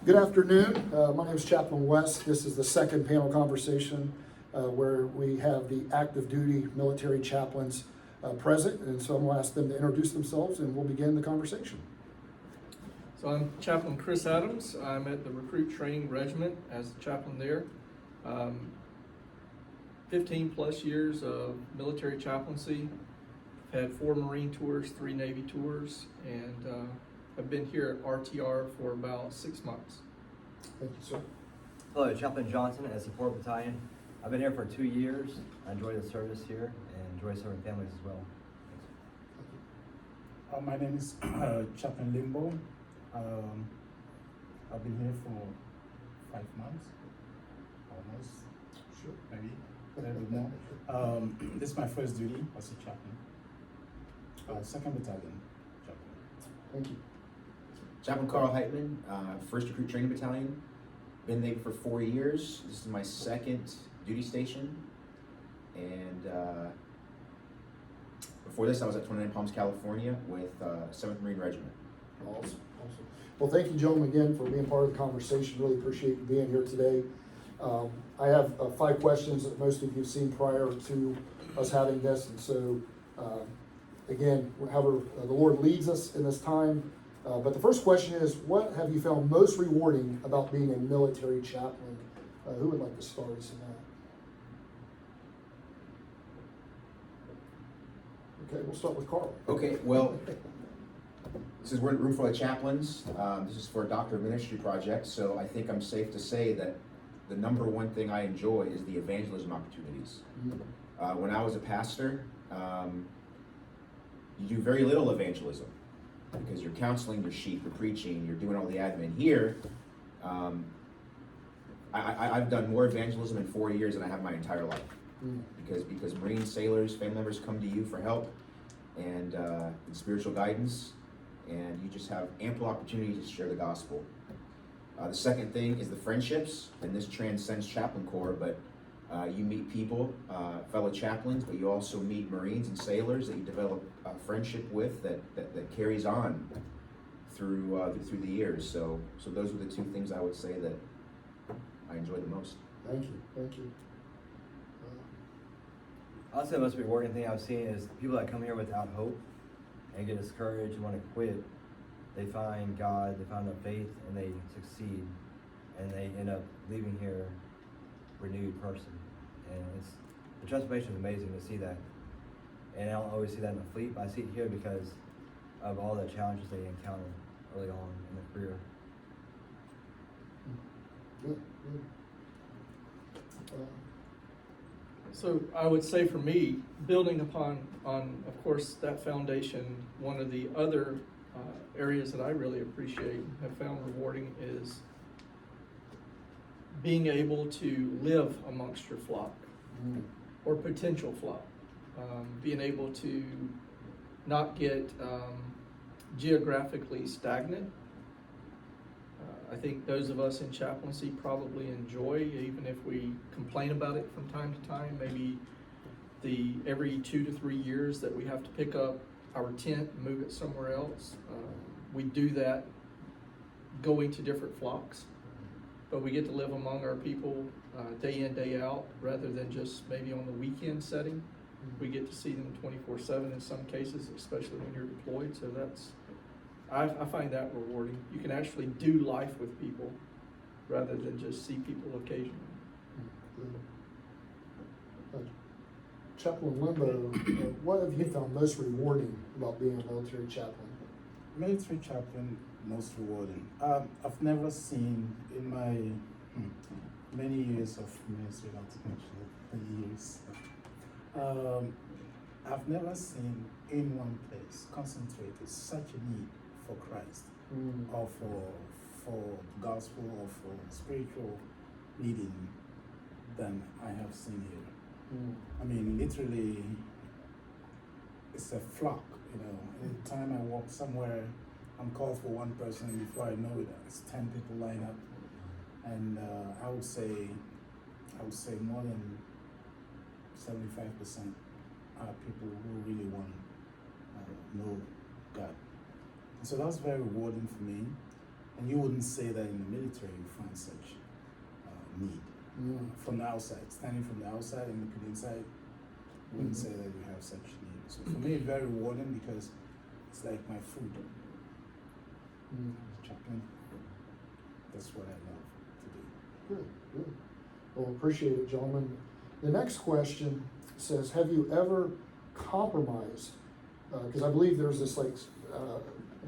Good afternoon. My name is Chaplain West. This is the second panel conversation where we have the active duty military chaplains present. And so I'm going to ask them to introduce themselves and we'll begin the conversation. So I'm Chaplain Chris Adams. I'm at the Recruit Training Regiment as the chaplain there. 15 plus years of military chaplaincy. I've had 4 Marine tours, 3 Navy tours, and I've been here at RTR for about 6 months. Thank you, sir. Hello, Chaplain Johnson at Support Battalion. I've been here for 2 years. I enjoy the service here and enjoy serving families as well. Thanks. My name is Chaplain Limbo. I've been here for 5 months, almost, Sure. maybe a little bit more. This is my first duty as a chaplain. 2nd Battalion chaplain. Thank you. Chaplain Carl Heitman, 1st Recruit Training Battalion. Been there for 4 years. This is my 2nd duty station. And before this, I was at 29 Palms, California with 7th Marine Regiment. Awesome. Well, thank you, gentlemen, again, for being part of the conversation. Really appreciate you being here today. I have 5 questions that most of you have seen prior to us having this. And so, again, however the Lord leads us in this time. But the first question is, what have you found most rewarding about being a military chaplain? Who would like to start us in that? Okay, we'll start with Carl. Okay, well, this is we're in Room Full of Chaplains. This is for a Doctor of Ministry project, so I think I'm safe to say that the number one thing I enjoy is the evangelism opportunities. When I was a pastor, you do very little evangelism because you're counseling your sheep, you're preaching, you're doing all the admin. Here, I've done more evangelism in 4 years than I have my entire life. Because Marine sailors, family members come to you for help and spiritual guidance, and you just have ample opportunities to share the gospel. The second thing is the friendships, and this transcends chaplain corps, but you meet people, fellow chaplains, but you also meet Marines and sailors that you develop a friendship with that carries on through the years. So those are the 2 things I would say that I enjoy the most. Thank you. I'd say the most rewarding thing I've seen is people that come here without hope and get discouraged and want to quit. They find God, they find their faith, and they succeed, and they end up leaving here a renewed person. And the transformation is amazing to see that. And I don't always see that in the fleet, but I see it here because of all the challenges they encounter early on in their career. Good. So I would say for me, building upon of course that foundation, one of the other areas that I really appreciate and have found rewarding is being able to live amongst your flock or potential flock. Being able to not get geographically stagnant. I think those of us in chaplaincy probably enjoy, even if we complain about it from time to time, maybe every 2 to 3 years that we have to pick up our tent and move it somewhere else. We do that going to different flocks, but we get to live among our people day in, day out, rather than just maybe on the weekend setting. We get to see them 24/7 in some cases, especially when you're deployed. So I find that rewarding. You can actually do life with people rather than just see people occasionally. Chaplain Limbo, what have you found most rewarding about being a military chaplain? Military chaplain, most rewarding. I've never seen in my many years of ministry, not to mention years, I've never seen in one place concentrated such a need for Christ or for gospel or for spiritual leading than I have seen here. I mean, literally, it's a flock, you know. Any time I walk somewhere, I'm called for one person, and before I know it, it's 10 people line up. And I would say more than 75% are people who really want to know God. And so that's very rewarding for me. And you wouldn't say that in the military you find such need. From the outside, standing from the outside and looking inside, you wouldn't say that you have such need. So for me, it's very rewarding because it's like my food. Chaplain, that's what I love to do. Good, good. Well, appreciate it, gentlemen. The next question says, have you ever compromised? Because I believe there's this at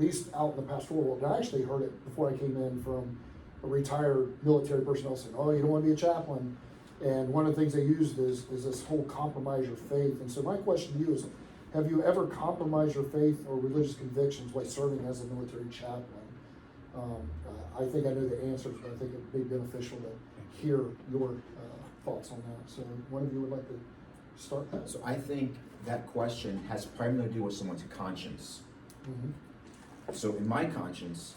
least out in the pastoral world, and I actually heard it before I came in from a retired military personnel saying, oh, you don't want to be a chaplain. And one of the things they used is this whole compromise your faith. And so my question to you is, have you ever compromised your faith or religious convictions while serving as a military chaplain? I think I know the answers, but I think it would be beneficial to hear your thoughts on that. So one of you would like to start that? So I think that question has primarily to do with someone's conscience. So in my conscience,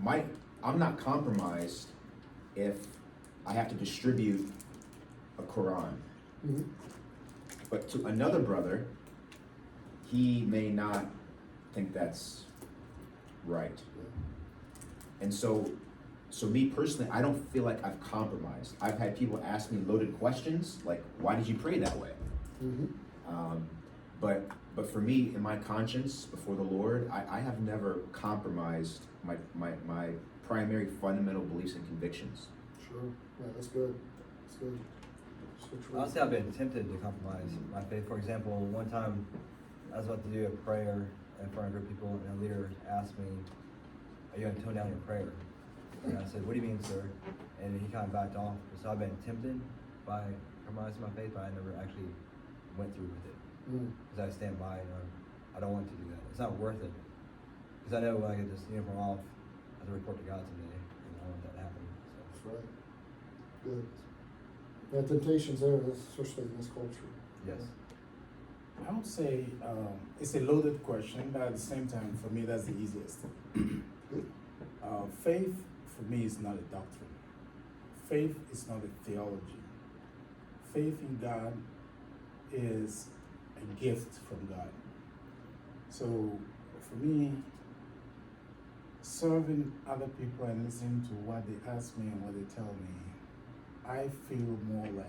I'm not compromised if I have to distribute a Quran. But to another brother, he may not think that's right. And so me personally, I don't feel like I've compromised. I've had people ask me loaded questions, like, why did you pray that way? But for me, in my conscience, before the Lord, I have never compromised my primary fundamental beliefs and convictions. Sure, yeah, that's good, that's good. So true. Honestly, I've been tempted to compromise my faith. For example, one time I was about to do a prayer in front of a group of people, and a leader asked me, are you going to tone down your prayer? And I said, what do you mean, sir? And he kind of backed off. So I've been tempted by compromising my faith, but I never actually went through with it. Because I stand by it, I don't want to do that. It's not worth it. Because I know when I get this uniform off, I have to report to God someday, and I don't want that to happen. So. That's right. Good. Yeah, temptation's there, especially in this culture. Yes. I would say it's a loaded question, but at the same time, for me, that's the easiest. Faith, for me, is not a doctrine. Faith is not a theology. Faith in God is a gift from God. So, for me, serving other people and listening to what they ask me and what they tell me, I feel more like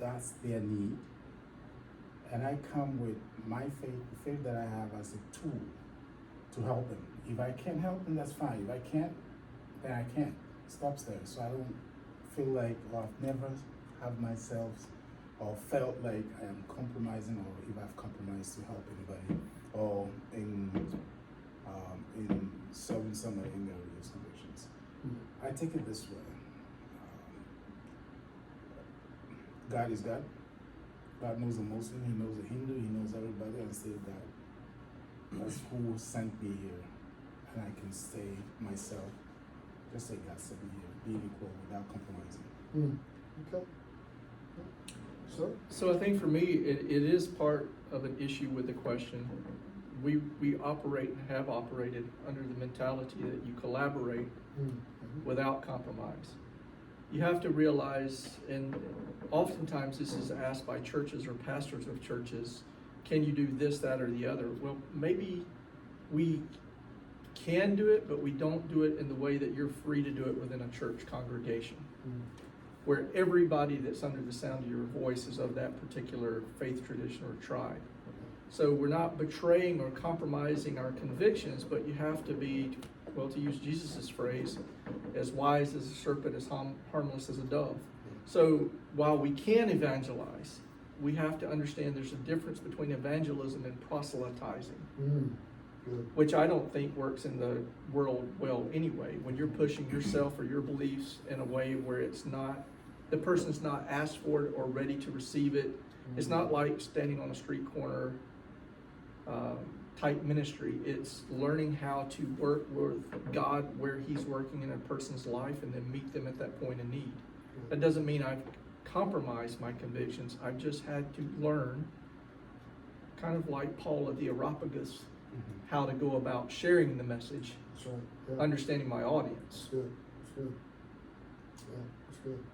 that's their need. And I come with my faith, the faith that I have as a tool to help them. If I can help them, that's fine. If I can't, then I can't. It stops there. So I don't feel like, or I've never have myself or felt like I am compromising, or if I've compromised to help anybody, or in serving somebody in their religious convictions. I take it this way. God is God. God knows the Muslim, He knows the Hindu, He knows everybody, and still God. That's who sent me here. And I can stay myself, just like God sent me here, being equal without compromising. Okay. Sir? So I think for me, it is part of an issue with the question. We operate and have operated under the mentality that you collaborate without compromise. You have to realize, and oftentimes this is asked by churches or pastors of churches, can you do this, that, or the other? Well, maybe we can do it, but we don't do it in the way that you're free to do it within a church congregation, where everybody that's under the sound of your voice is of that particular faith, tradition, or tribe. So we're not betraying or compromising our convictions, but you have to be, well, to use Jesus' phrase, as wise as a serpent, as harmless as a dove. So while we can evangelize, we have to understand there's a difference between evangelism and proselytizing, which I don't think works in the world well anyway. When you're pushing yourself or your beliefs in a way where it's not, the person's not asked for it or ready to receive it. It's not like standing on a street corner type ministry. It's learning how to work with God where He's working in a person's life and then meet them at that point in need. That doesn't mean I've compromised my convictions. I've just had to learn, kind of like Paul at the Areopagus, how to go about sharing the message, That's right. Yeah. understanding my audience. That's good. That's good. Yeah, that's good.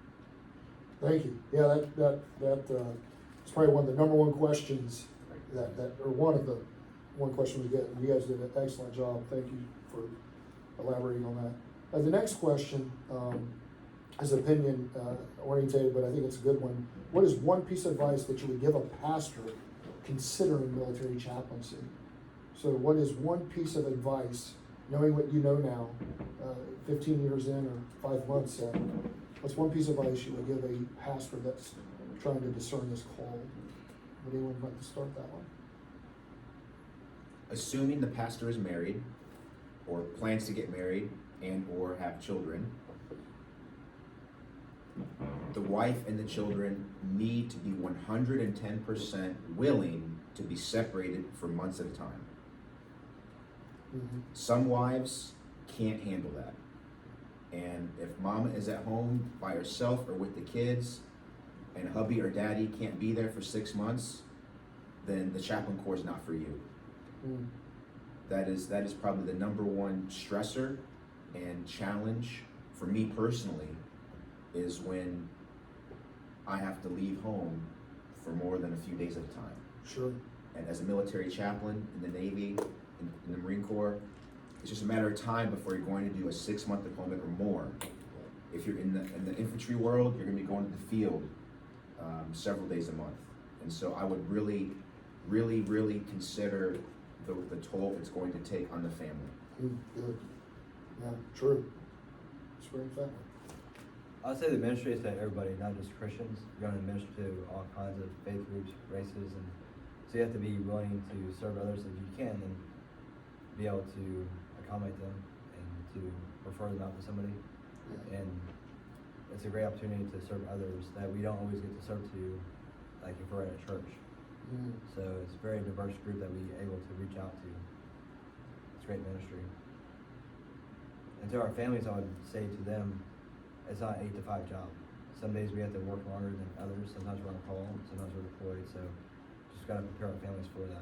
Thank you. Yeah, that's probably one of the number one questions or one of the one question we get. And you guys did an excellent job. Thank you for elaborating on that. The next question is opinion oriented, but I think it's a good one. What is one piece of advice that you would give a pastor considering military chaplaincy? So what is one piece of advice, knowing what you know now, 15 years in or 5 months in, what's one piece of advice you would give a pastor that's trying to discern this call? Would anyone like to start that one? Assuming the pastor is married or plans to get married and or have children, the wife and the children need to be 110% willing to be separated for months at a time. Mm-hmm. Some wives can't handle that. And if mama is at home by herself or with the kids and hubby or daddy can't be there for 6 months, then the chaplain corps is not for you. Mm. That is probably the number one stressor and challenge for me personally, is when I have to leave home for more than a few days at a time. Sure. And as a military chaplain in the Navy, in the Marine Corps, it's just a matter of time before you're going to do a 6-month deployment or more. If you're in the infantry world, you're going to be going to the field several days a month. And so I would really, really, really consider the toll it's going to take on the family. Good. Yeah, true. It's very fact. I'd say the ministry is to everybody, not just Christians. You're going to minister to all kinds of faith groups, races, and so you have to be willing to serve others if you can, and be able to accommodate them and to refer them out to somebody. Yeah. And it's a great opportunity to serve others that we don't always get to serve to, like if we're at a church. Mm. So it's a very diverse group that we're able to reach out to. It's great ministry. And to our families, I would say to them, it's not an 8 to 5 job. Some days we have to work longer than others. Sometimes we're on call, sometimes we're deployed. So just got to prepare our families for that.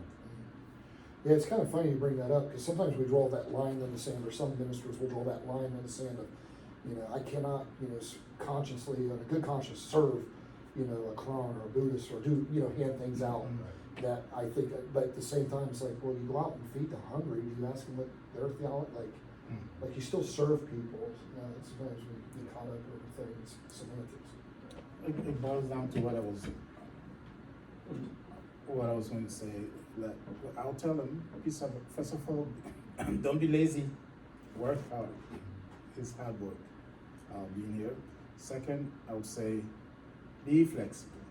Yeah, it's kind of funny you bring that up, because sometimes we draw that line in the sand, or some ministers will draw that line in the sand of, I cannot, consciously, on a good conscience, serve, a Quran or a Buddhist, or do, hand things out. That I think, but at the same time, it's like, well, you go out and feed the hungry. Do you ask them what their theology, like you still serve people. Sometimes we get caught up in things, semantics. It boils down to what I was going to say. That I'll tell them, first of all, don't be lazy. Work hard. It's hard work being here. Second, I would say, be flexible.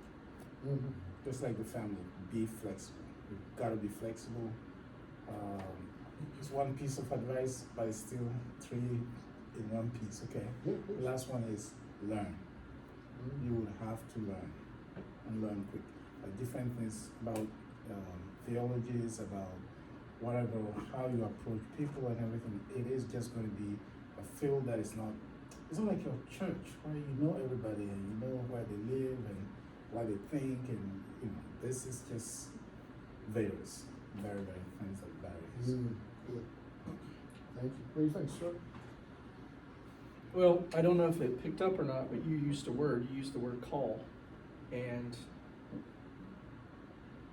Mm-hmm. Just like the family, be flexible. You've got to be flexible. It's one piece of advice, but it's still 3 in one piece, okay? Yeah, The last one is learn. Mm-hmm. You will have to learn, and learn quick. Different things about theologies, about whatever, how you approach people and everything. It is just going to be a field that is not, it's not like your church, where you know everybody and you know where they live and what they think, and this is just varies, very, very things that varies. Good. Thank you. What do you think, sir? Well, I don't know if it picked up or not, but you used the word call. And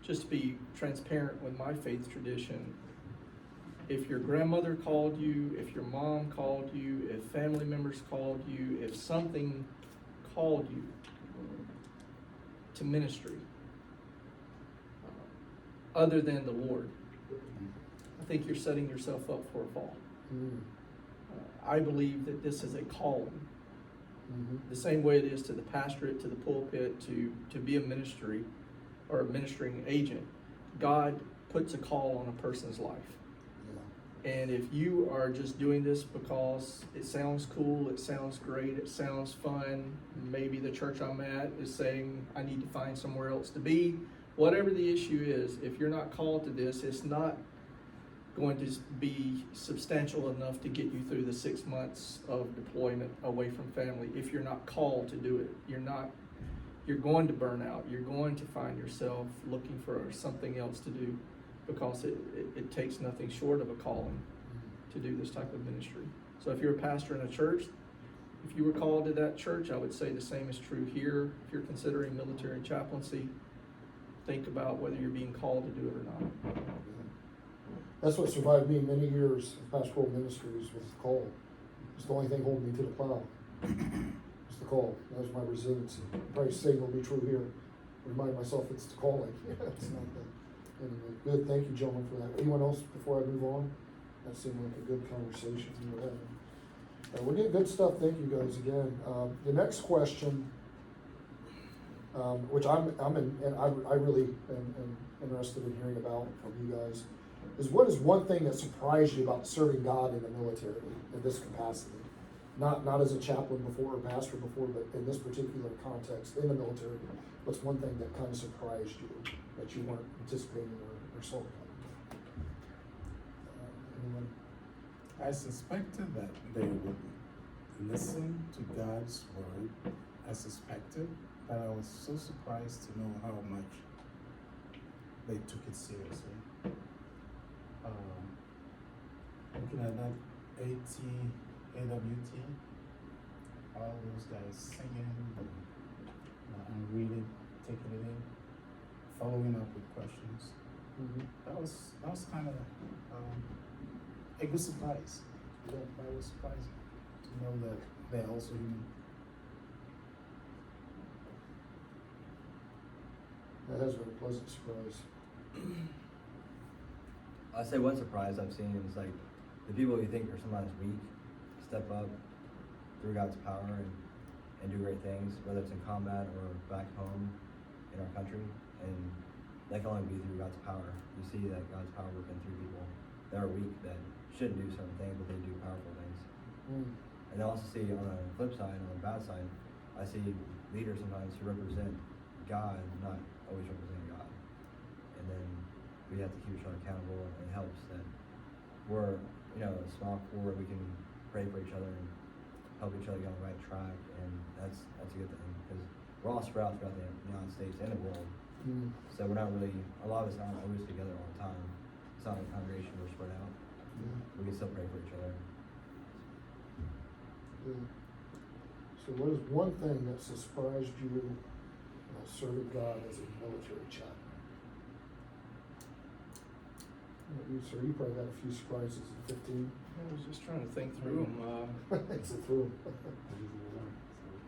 just to be transparent with my faith tradition, if your grandmother called you, if your mom called you, if family members called you, if something called you to ministry, other than the Lord, I think you're setting yourself up for a fall. Mm. I believe that this is a calling. Mm-hmm. The same way it is to the pastorate, to the pulpit, to be a ministry or a ministering agent. God puts a call on a person's life. Yeah. And if you are just doing this because it sounds cool, it sounds great, it sounds fun, maybe the church I'm at is saying I need to find somewhere else to be, whatever the issue is, if you're not called to this, it's not going to be substantial enough to get you through the 6 months of deployment away from family. If you're not called to do it, you're going to burn out. You're going to find yourself looking for something else to do, because it takes nothing short of a calling to do this type of ministry. So if you're a pastor in a church, if you were called to that church, I would say the same is true here. If you're considering military chaplaincy, think about whether you're being called to do it or not. That's what survived me many years of pastoral ministries was the call. It's the only thing holding me to the plow. It's the call. That was my resiliency. Probably same will be true here. Remind myself it's the calling. It's not the, anyway, good. Thank you, gentlemen, for that. Anyone else before I move on? That seemed like a good conversation we were having. We're getting good stuff. Thank you guys again. The next question, which I really am interested in hearing about from you guys, is what is one thing that surprised you about serving God in the military in this capacity? Not as a chaplain before or pastor before, but in this particular context in the military. What's one thing that kind of surprised you that you weren't anticipating or saw coming? Anyone? I suspected that they would listen to God's word. I suspected, but I was so surprised to know how much they took it seriously. Looking at that AWT, all those guys singing and reading, taking it in, following up with questions. Mm-hmm. That was kind of a good surprise. Yeah, that was surprising to know that they're also human. That has been a pleasant surprise. I say one surprise I've seen is like the people you think are sometimes weak step up through God's power and do great things, whether it's in combat or back home in our country. And that can only be through God's power. You see that God's power working through people that are weak, that shouldn't do certain things, but they do powerful things. And I also see on the flip side, on the bad side, I see leaders sometimes who represent God, not always represent God. And then we have to keep each other accountable, and it helps that we're, a small corps, we can pray for each other and help each other get on the right track, and that's a good thing, because we're all spread out throughout the United States and the world. So we're not really, a lot of us aren't always together all the time. It's not like a congregation, we're spread out. We can still pray for each other. So what is one thing that surprised you serving God as a military chaplain? Sir, you probably got a few surprises in 15. I was just trying to think through them. It's a through.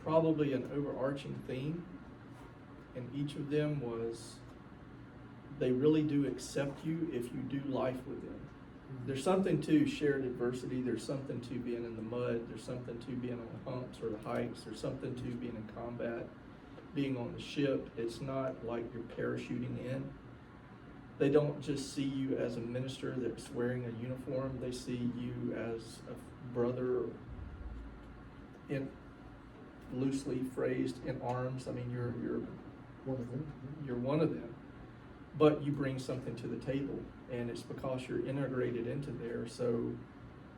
Probably an overarching theme, and each of them was they really do accept you if you do life with them. There's something to shared adversity, there's something to being in the mud, there's something to being on the humps or the hikes, there's something to being in combat, being on the ship. It's not like you're parachuting in. They don't just see you as a minister that's wearing a uniform, they see you as a brother in loosely phrased in arms. I mean, you're One of them. you're one of them, but you bring something to the table, and it's because you're integrated into there. So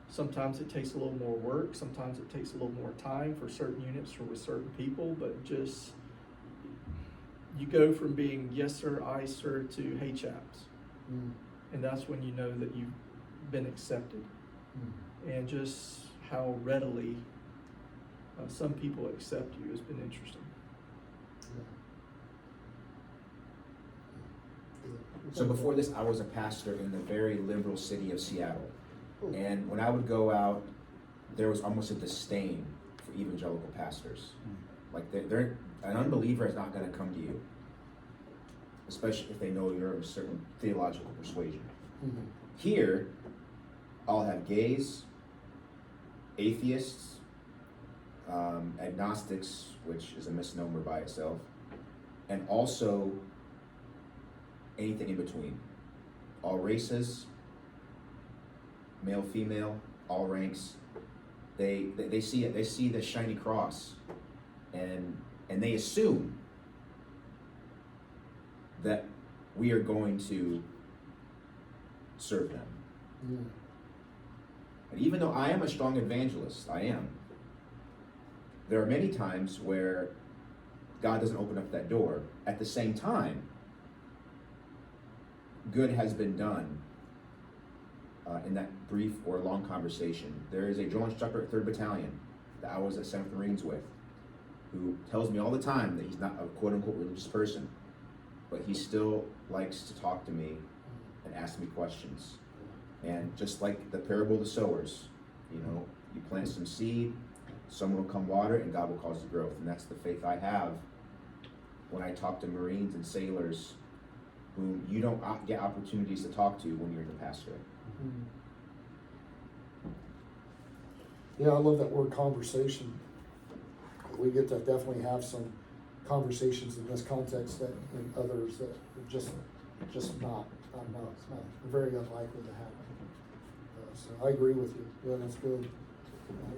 sometimes it takes a little more work, sometimes it takes a little more time for certain units or with certain people, but just you go from being yes sir, aye sir to hey chaps. And that's when you know that you've been accepted. And just how readily some people accept you has been interesting. So before this, I was a pastor in the very liberal city of Seattle. And when I would go out, there was almost a disdain for evangelical pastors. Like they're an unbeliever is not going to come to you, especially if they know you're of a certain theological persuasion. Here, I'll have gays, atheists, agnostics, which is a misnomer by itself, and also anything in between. All races, male, female, all ranks. They see it. They see the shiny cross, and they assume that we are going to serve them. And even though I am a strong evangelist, I am, there are many times where God doesn't open up that door. At the same time, good has been done in that brief or long conversation. There is a drill instructor at 3rd Battalion that I was at 7th Marines with, who tells me all the time that he's not a quote-unquote religious person, but he still likes to talk to me and ask me questions. And just like the parable of the sowers, you know, you plant some seed, someone will come water, and God will cause the growth. And that's the faith I have when I talk to Marines and sailors whom you don't get opportunities to talk to when you're in the pastorate. Yeah, I love that word conversation. We get to definitely have some conversations in this context that in others that are just not very unlikely to happen. So I agree with you. Yeah, that's good.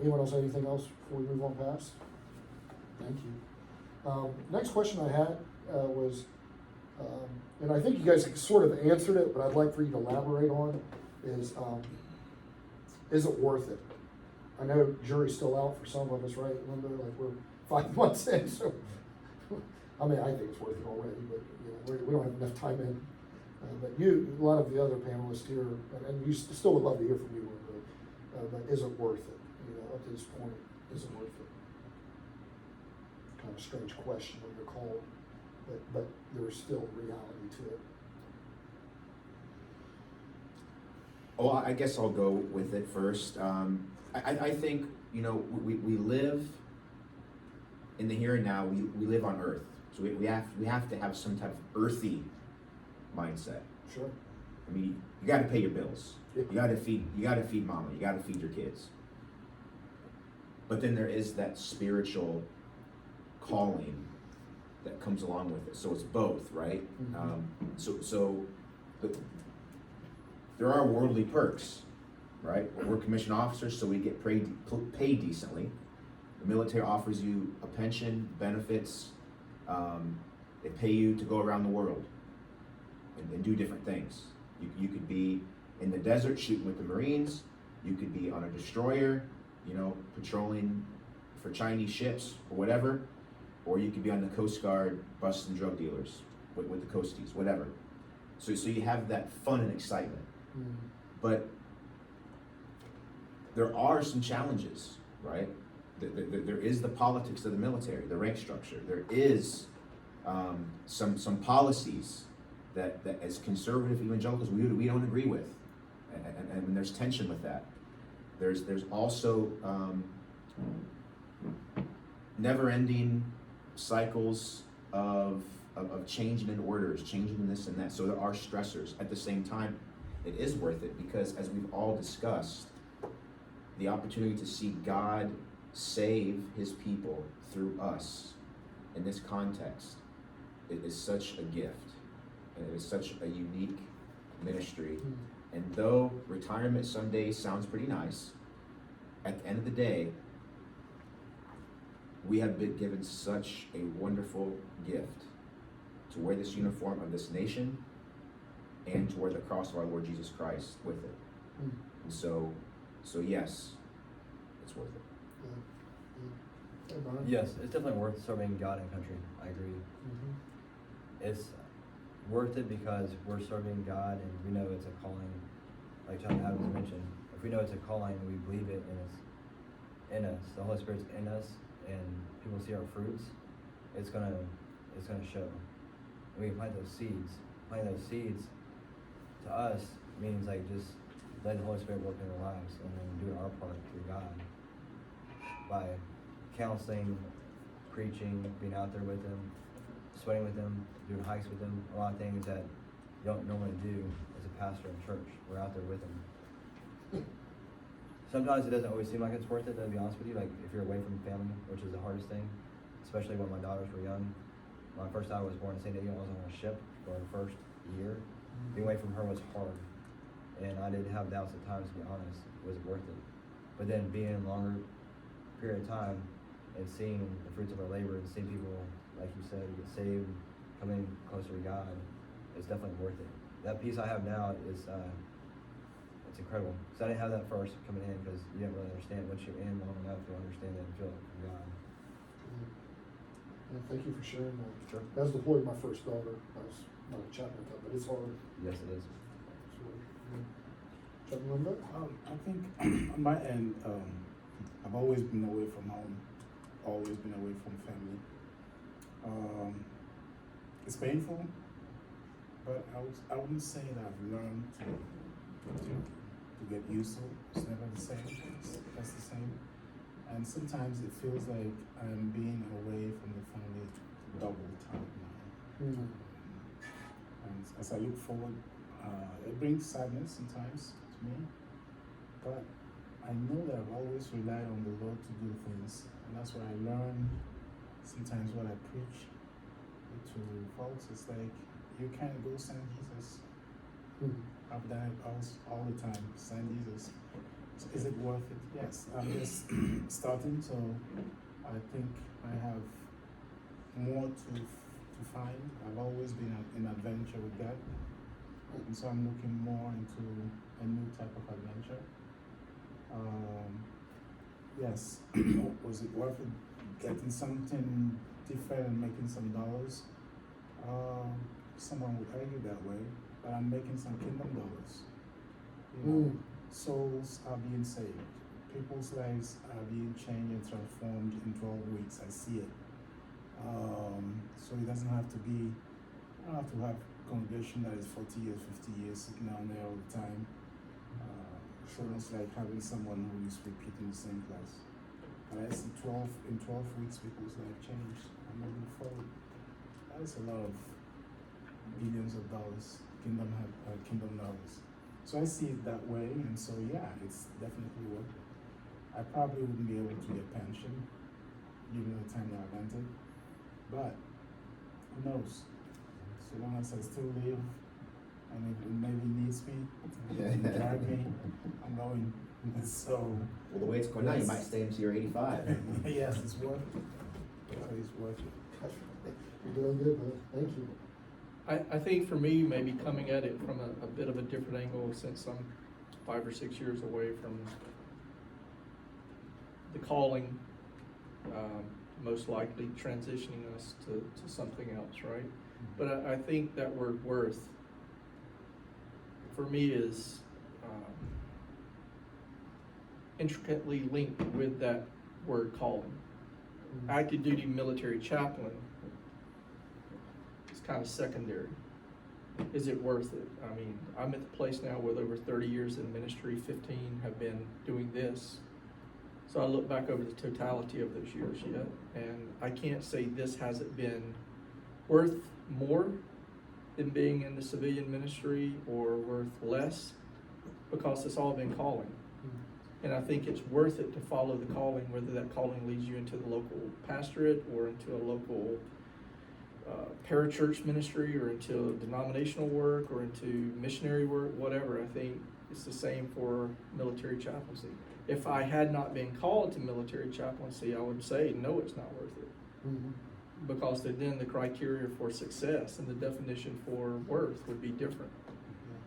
Anyone else have anything else before we move on past? Thank you. Next question I had was, and I think you guys sort of answered it, but I'd like for you to elaborate on, is it worth it? I know jury's still out for some of us, right, Linda? Like we're 5 months in, so I mean, I think it's worth it already, but you know, we don't have enough time in. But a lot of the other panelists here, and you still would love to hear from you, but is it worth it? You know, up to this point, is it worth it? Kind of a strange question when you're called, but there's still reality to it. Oh, I guess I'll go with it first. I think, you know, we live in the here and now. We live on earth, so we have to have some type of earthy mindset. Sure. I mean, you got to pay your bills. You got to feed mama. You got to feed your kids. But then there is that spiritual calling that comes along with it. So it's both, right? So there are worldly perks, right? We're commissioned officers, so we get paid decently. The military offers you a pension, benefits. They pay you to go around the world and do different things. You could be in the desert shooting with the Marines. You could be on a destroyer, you know, patrolling for Chinese ships or whatever. Or you could be on the Coast Guard busting drug dealers with the Coasties, whatever. So you have that fun and excitement. But there are some challenges, right? There is the politics of the military, the rank structure. There is some policies that as conservative evangelicals we don't agree with, and there's tension with that. There's also never-ending cycles of changing in orders, changing in this and that. So there are stressors. At the same time, it is worth it because, as we've all discussed, the opportunity to see God save his people through us in this context, it is such a gift, and it is such a unique ministry. And though retirement someday sounds pretty nice, at the end of the day, we have been given such a wonderful gift to wear this uniform of this nation and to wear the cross of our Lord Jesus Christ with it. And so yes, it's worth it. Yes, it's definitely worth serving God and country. I agree. It's worth it because we're serving God and we know it's a calling. Like Chaplain Adams mentioned, if we know it's a calling, we believe it and it's in us. The Holy Spirit's in us, and people see our fruits. It's gonna show. And we can plant those seeds. Planting those seeds to us means like just letting the Holy Spirit work in our lives and then doing our part through God by counseling, preaching, being out there with them, sweating with them, doing hikes with them, a lot of things that you don't normally do as a pastor in church. We're out there with them. Sometimes it doesn't always seem like it's worth it, to be honest with you, like if you're away from family, which is the hardest thing, especially when my daughters were young. My first daughter was born in San Diego. I was on a ship for the first year. Being away from her was hard, and I did have doubts at times, to be honest. Was it worth it? But then being in a longer period of time and seeing the fruits of our labor and seeing people, like you said, get saved, coming closer to God, it's definitely worth it. That peace I have now is it's incredible. So I didn't have that first coming in because you didn't really understand. Once you're in long enough, you'll understand that and feel it from God. Yeah, thank you for sharing that. Sure. I was deployed with my first daughter. I was not a chaplain, but it's hard. Yes, it is. Chaplain Linda? I think on my end, I've always been away from home, always been away from family. It's painful, but I wouldn't say that I've learned to to get used to. It's never the same. That's the same. And sometimes it feels like I'm being away from the family double time now. Mm. And as I look forward, it brings sadness sometimes to me. But I know that I've always relied on the Lord to do things. And that's where I learn sometimes what I preach to folks. It's like, you can't go send Jesus. Mm. I've done it all the time. Send Jesus. So is it worth it? Yes. I'm just starting, so I think I have more to find. I've always been in adventure with God, and so I'm looking more into a new type of adventure. Yes. Was it worth it? Getting something different and making some dollars? Someone would argue that way, but I'm making some kingdom dollars. You know, souls are being saved. People's lives are being changed and transformed in 12 weeks. I see it. So it doesn't have to be, I don't have to have a congregation that is 40 years, 50 years sitting down there all the time. So it's like having someone who is repeating the same class. But I see in 12 weeks, people's life changed. I'm moving forward. That is a lot of billions of dollars, kingdom dollars. So I see it that way, and so yeah, it's definitely worth it. I probably wouldn't be able to get pension given the time that I've entered, but who knows? So long as I still live, and if the Navy needs me, and drag me, I'm going. So Well, the way it's going now, you might stay until you're 85. yes, it's worth it. It's worth it. You're doing good, man. Thank you. I think for me, maybe coming at it from a bit of a different angle, since I'm 5 or 6 years away from the calling, most likely transitioning us to something else, right? But I think that word worth, for me, is intricately linked with that word calling. Active duty military chaplain is kind of secondary. Is it worth it? I mean, I'm at the place now with over 30 years in ministry, 15 have been doing this. So I look back over the totality of those years yet, and I can't say this hasn't been worth more than being in the civilian ministry or worth less, because it's all been calling. And I think it's worth it to follow the calling, whether that calling leads you into the local pastorate or into a local parachurch ministry or into denominational work or into missionary work, whatever. I think it's the same for military chaplaincy. If I had not been called to military chaplaincy, I would say, no, it's not worth it. Mm-hmm. Because then the criteria for success and the definition for worth would be different.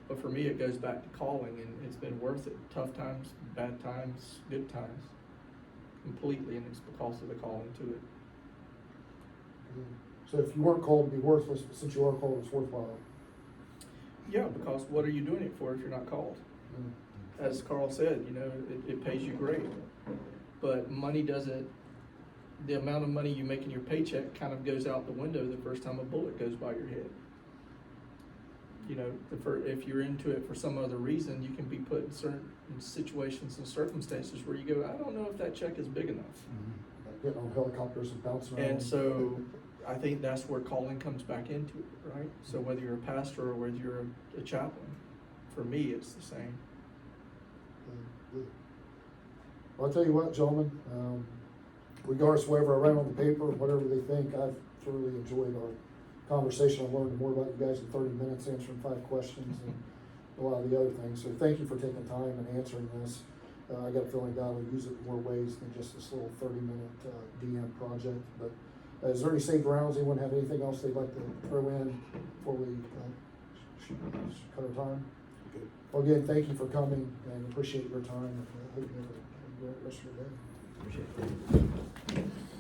But for me, it goes back to calling, and it's been worth it. Tough times, bad times, good times, completely, and it's because of the calling to it. So if you weren't called to be worthless, but since you are called, it's worthwhile. Yeah, because what are you doing it for if you're not called? As Carl said, you know, it pays you great, but money doesn't. The amount of money you make in your paycheck kind of goes out the window the first time a bullet goes by your head. You know, if you're into it for some other reason, you can be put in certain situations and circumstances where you go, I don't know if that check is big enough. Getting on helicopters and bouncing around. And so I think that's where calling comes back into it, right? So whether you're a pastor or whether you're a chaplain, for me, it's the same. Well, I'll tell you what, gentlemen, regardless of whatever I write on the paper, whatever they think, I've thoroughly enjoyed our conversation. I learned more about you guys in 30 minutes, answering 5 questions and a lot of the other things. So thank you for taking time and answering this. I got a feeling God will use it in more ways than just this little 30-minute DM project. But is there any saved rounds? Anyone have anything else they'd like to throw in before we cut our time? Good. Well, again, thank you for coming and appreciate your time. I hope you have a great rest of your day. Appreciate it.